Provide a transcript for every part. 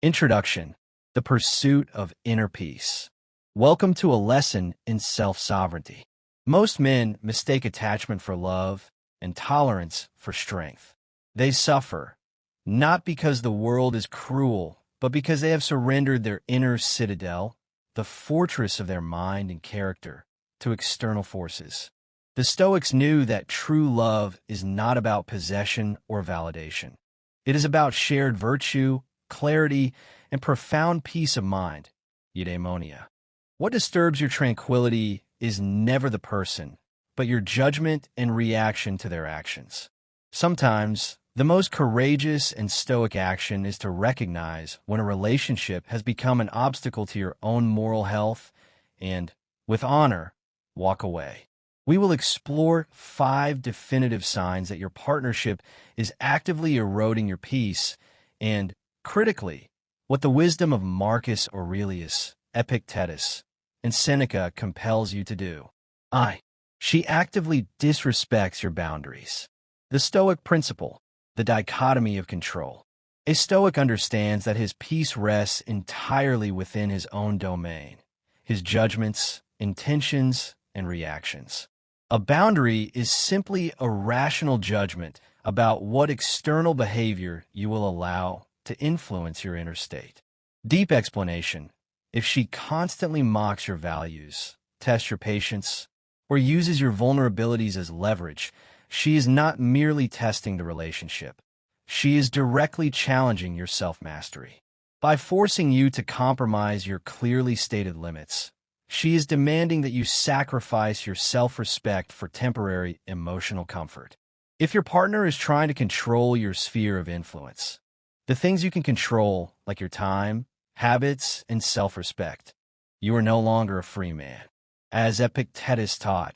Introduction: The Pursuit of Inner Peace. Welcome to a lesson in self-sovereignty. Most men mistake attachment for love and tolerance for strength. They suffer, not because the world is cruel, but because they have surrendered their inner citadel, the fortress of their mind and character, to external forces. The Stoics knew that true love is not about possession or validation. It is about shared virtue, clarity, and profound peace of mind, eudaimonia. What disturbs your tranquility is never the person, but your judgment and reaction to their actions. Sometimes, the most courageous and stoic action is to recognize when a relationship has become an obstacle to your own moral health and, with honor, walk away. We will explore 5 definitive signs that your partnership is actively eroding your peace and, critically, what the wisdom of Marcus Aurelius, Epictetus, and Seneca compels you to do. She actively disrespects your boundaries. The Stoic principle, the dichotomy of control. A Stoic understands that his peace rests entirely within his own domain, his judgments, intentions, and reactions. A boundary is simply a rational judgment about what external behavior you will allow to influence your inner state. Deep explanation: if she constantly mocks your values, tests your patience, or uses your vulnerabilities as leverage, she is not merely testing the relationship. She is directly challenging your self-mastery. By forcing you to compromise your clearly stated limits, she is demanding that you sacrifice your self-respect for temporary emotional comfort. If your partner is trying to control your sphere of influence, the things you can control, like your time, habits, and self-respect, you are no longer a free man. As Epictetus taught,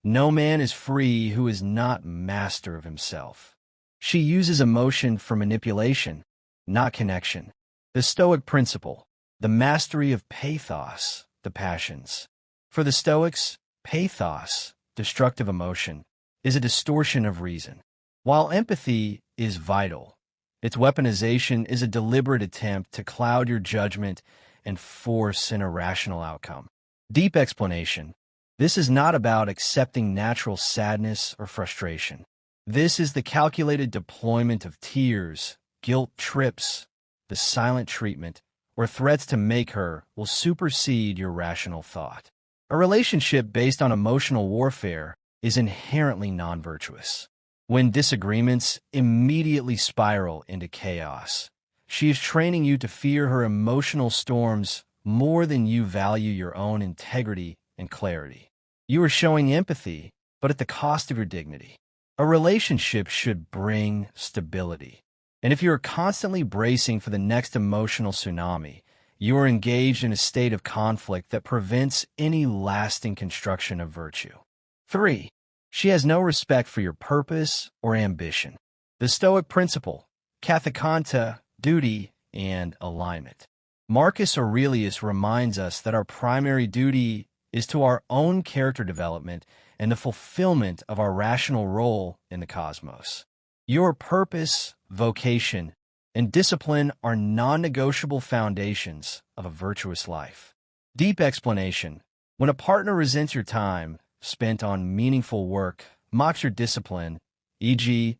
no man is free who is not master of himself. She uses emotion for manipulation, not connection. The Stoic principle, the mastery of pathos, the passions. For the Stoics, pathos, destructive emotion, is a distortion of reason. While empathy is vital, its weaponization is a deliberate attempt to cloud your judgment and force an irrational outcome. Deep explanation: this is not about accepting natural sadness or frustration. This is the calculated deployment of tears, guilt trips, the silent treatment, or threats to make her will supersede your rational thought. A relationship based on emotional warfare is inherently non-virtuous. When disagreements immediately spiral into chaos, she is training you to fear her emotional storms more than you value your own integrity and clarity. You are showing empathy, but at the cost of your dignity. A relationship should bring stability. And if you are constantly bracing for the next emotional tsunami, you are engaged in a state of conflict that prevents any lasting construction of virtue. 3. She has no respect for your purpose or ambition. The Stoic principle, kathekanta, duty, and alignment. Marcus Aurelius reminds us that our primary duty is to our own character development and the fulfillment of our rational role in the cosmos. Your purpose, vocation, and discipline are non-negotiable foundations of a virtuous life. Deep explanation: when a partner resents your time spent on meaningful work, mocks your discipline, e.g.,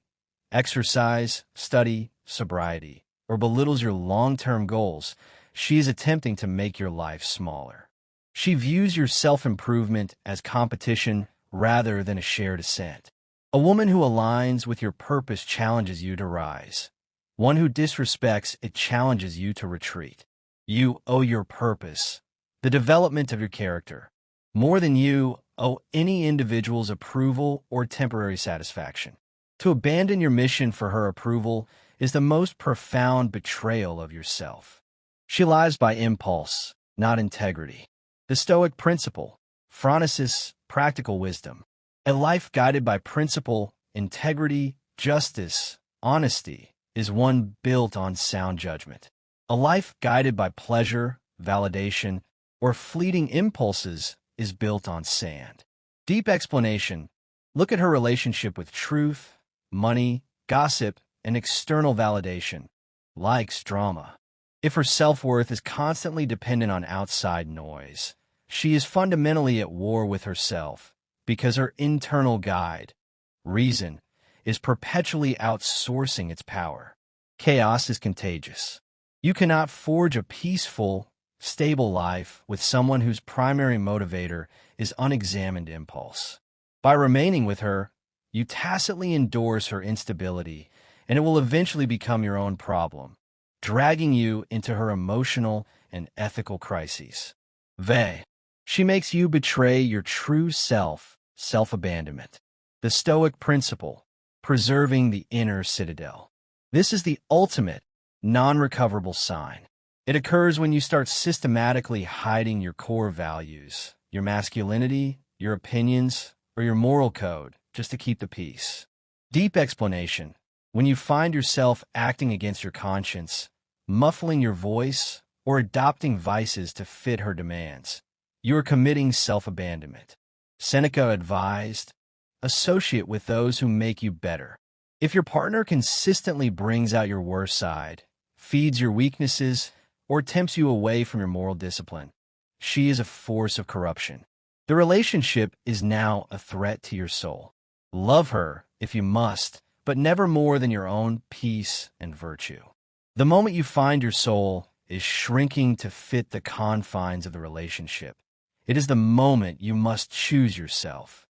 exercise, study, sobriety, or belittles your long-term goals, she is attempting to make your life smaller. She views your self-improvement as competition rather than a shared ascent. A woman who aligns with your purpose challenges you to rise. One who disrespects it challenges you to retreat. You owe your purpose, the development of your character, more than you owe any individual's approval or temporary satisfaction. To abandon your mission for her approval is the most profound betrayal of yourself. She lives by impulse, not integrity. The Stoic principle, phronesis, practical wisdom. A life guided by principle, integrity, justice, honesty, is one built on sound judgment. A life guided by pleasure, validation, or fleeting impulses is built on sand. Deep explanation: look at her relationship with truth, money, gossip, and external validation. Likes drama. If her self-worth is constantly dependent on outside noise, she is fundamentally at war with herself because her internal guide, reason, is perpetually outsourcing its power. Chaos is contagious. You cannot forge a peaceful, stable life with someone whose primary motivator is unexamined impulse. By remaining with her, you tacitly endorse her instability, and it will eventually become your own problem, dragging you into her emotional and ethical crises. She makes you betray your true self, self-abandonment. The Stoic principle, preserving the inner citadel. This is the ultimate, non-recoverable sign. It occurs when you start systematically hiding your core values, your masculinity, your opinions, or your moral code, just to keep the peace. Deep explanation. When you find yourself acting against your conscience, muffling your voice, or adopting vices to fit her demands, you are committing self-abandonment. Seneca advised, associate with those who make you better. If your partner consistently brings out your worst side, feeds your weaknesses, or tempts you away from your moral discipline, she is a force of corruption. The relationship is now a threat to your soul. Love her if you must, but never more than your own peace and virtue. The moment you find your soul is shrinking to fit the confines of the relationship, it is the moment you must choose yourself.